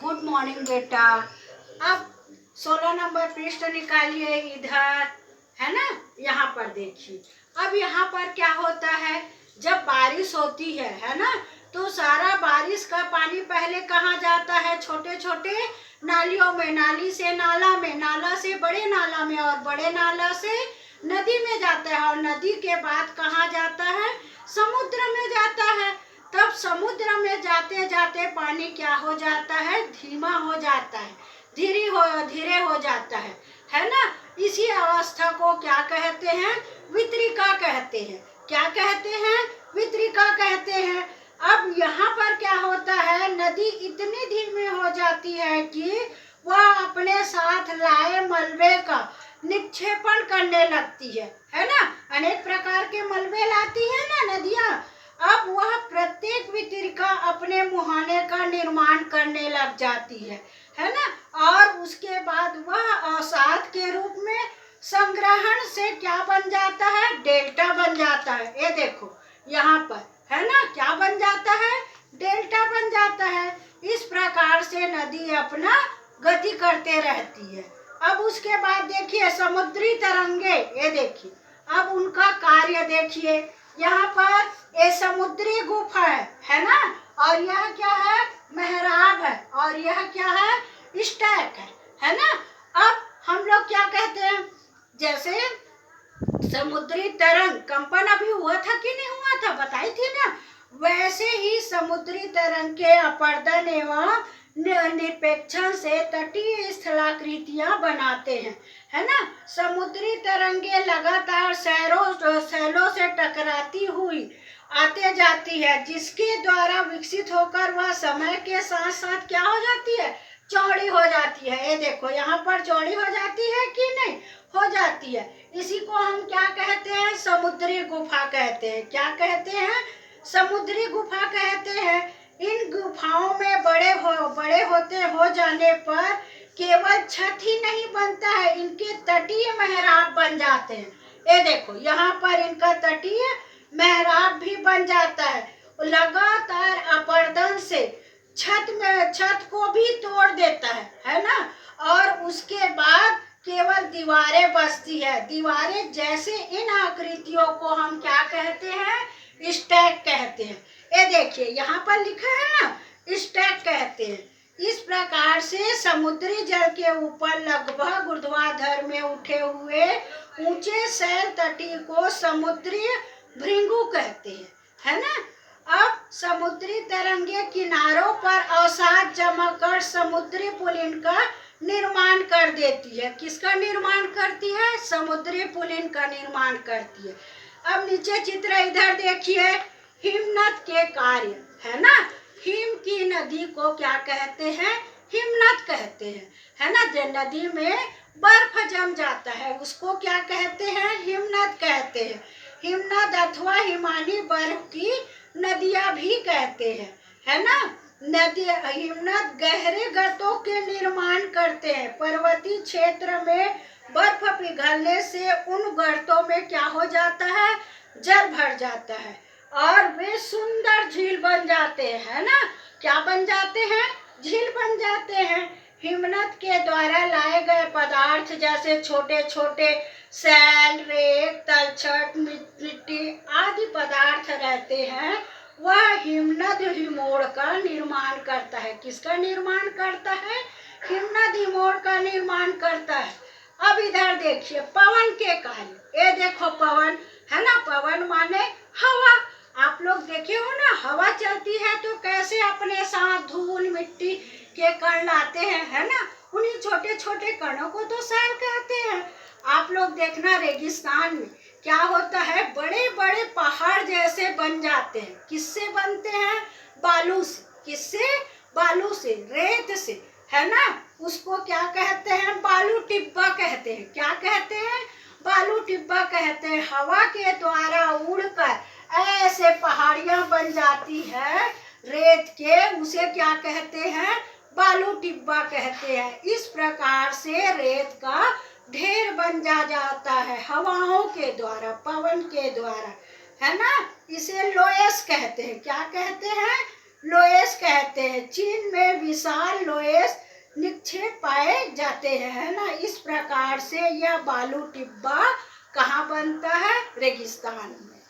Good morning बेटा। अब 16 number पृष्ठ निकालिए इधर, है ना। यहाँ पर देखिए, अब यहाँ पर क्या होता है, जब बारिश होती है ना, तो सारा बारिश का पानी पहले कहाँ जाता है, छोटे छोटे नालियों में, नाली से नाला में, नाला से बड़े नाला में, और बड़े नाला से नदी में जाता है, और नदी के बाद कहाँ जाता है, समुद्र में जाता है। तब समुद्र में जाते जाते पानी क्या हो जाता है, धीमा हो जाता है, धीरे हो जाता है ना। इसी अवस्था को क्या कहते हैं, वितरिका कहते हैं। क्या कहते हैं, वितरिका कहते हैं। अब यहाँ पर क्या होता है, नदी इतनी धीमी हो जाती है कि वह अपने साथ लाए मलबे का निक्षेपण करने लगती है ना। अनेक प्रकार के मलबे लाती है ना नदियाँ। अब वह प्रत्येक वितरिका अपने मुहाने का निर्माण करने लग जाती है ना। और उसके बाद वह अवसाद के रूप में संग्रहण से क्या बन जाता है, डेल्टा बन जाता है। ये देखो यहाँ पर, है ना, क्या बन जाता है, डेल्टा बन जाता है। इस प्रकार से नदी अपना गति करते रहती है। अब उसके बाद देखिए समुद्री तरंगे, ये देखिए, अब उनका कार्य देखिए। यहाँ पर ये समुद्री गुफा है ना, और यह क्या है, मेहराब है, और यह क्या है, स्टैक है ना। अब हम लोग क्या कहते हैं, जैसे समुद्री तरंग कंपन अभी हुआ था कि नहीं हुआ था, बताई थी ना। वैसे ही समुद्री तरंग के अपर्दन एवं निरपेक्षण से तटीय स्थलाकृतियां बनाते हैं, है ना। समुद्री तरंगे लगातार सैलों से टकराती हुई आते जाती है, जिसके द्वारा विकसित होकर वह समय के साथ साथ क्या हो जाती है, चौड़ी हो जाती है। ये देखो यहाँ पर चौड़ी हो जाती है कि नहीं, हो जाती है। इसी को हम क्या कहते हैं, समुद्री गुफा कहते हैं। क्या कहते हैं, समुद्री गुफा कहते हैं। इन गुफाओं में बड़े होते हो जाने पर केवल छत ही नहीं बनता है, इनके तटीय मेहराब बन जाते हैं। ये देखो यहाँ पर इनका तटीय मेहराब भी बन जाता है। लगातार अपर्दन से छत को भी तोड़ देता है ना। और उसके बाद केवल दीवारें बचती है। दीवारें जैसे इन आकृतियों को हम क्या कहते हैं, स्टैक कहते हैं। ये देखिए यहाँ पर लिखा है ना, स्टैक कहते हैं। इस प्रकार से समुद्री जल के ऊपर लगभग ऊर्ध्वाधर में उठे हुए ऊंचे शैल तटी को समुद्री भृंगु कहते हैं, है ना। अब समुद्री तरंगे किनारों पर अवसाद जमा कर समुद्री पुलिन का निर्माण कर देती है। किसका निर्माण करती है, समुद्री पुलिन का निर्माण करती है। अब नीचे चित्र इधर देखिए, हिमनद के कार्य, है ना। हिम की नदी को क्या कहते हैं, हिमनद कहते हैं, है ना। जो नदी में बर्फ जम जाता है उसको क्या कहते हैं, हिमनद कहते हैं। हिमनद अथवा हिमानी बर्फ की नदियां भी कहते हैं, है ना। नदी हिमनद गहरे गर्तों के निर्माण करते हैं। पर्वतीय क्षेत्र में बर्फ पिघलने से उन गर्तों में क्या हो जाता है, जल भर जाता है, और वे सुंदर झील बन जाते हैं, है ना। क्या बन जाते हैं, झील बन जाते हैं। हिमनद के द्वारा लाए गए पदार्थ जैसे छोटे छोटे सैल, रेत, तलछट, मिट्टी आदि पदार्थ रहते हैं, वह हिमनद हिमोड़ का निर्माण करता है। किसका निर्माण करता है, हिमनद हिमोड़ का निर्माण करता है। अब इधर देखिए पवन के कार्य। ये देखो पवन, है ना। पवन माने हवा। आप लोग देखे हो ना, हवा चलती है तो कैसे अपने साथ धूल मिट्टी के कण लाते हैं, है ना। उन्हीं छोटे छोटे कणों को तो सैल कहते हैं। आप लोग देखना रेगिस्तान में क्या होता है, बड़े बड़े पहाड़ जैसे बन जाते हैं। किससे बनते हैं, बालू से। किससे, बालू से, रेत से, है ना। उसको क्या कहते हैं, बालू टिब्बा कहते हैं। क्या कहते हैं, बालू टिब्बा कहते हैं। हवा के द्वारा उड़कर ऐसे पहाड़ियां बन जाती है रेत के, उसे क्या कहते हैं, बालू टिब्बा कहते हैं। इस प्रकार से रेत का ढेर बन जाता है हवाओं के द्वारा, पवन के द्वारा, है ना। इसे लोयस कहते हैं। क्या कहते हैं, लोएस कहते हैं। चीन में विशाल लोएस निक्षेप पाए जाते हैं, है ना। इस प्रकार से यह बालू टिब्बा कहाँ बनता है? रेगिस्तान में।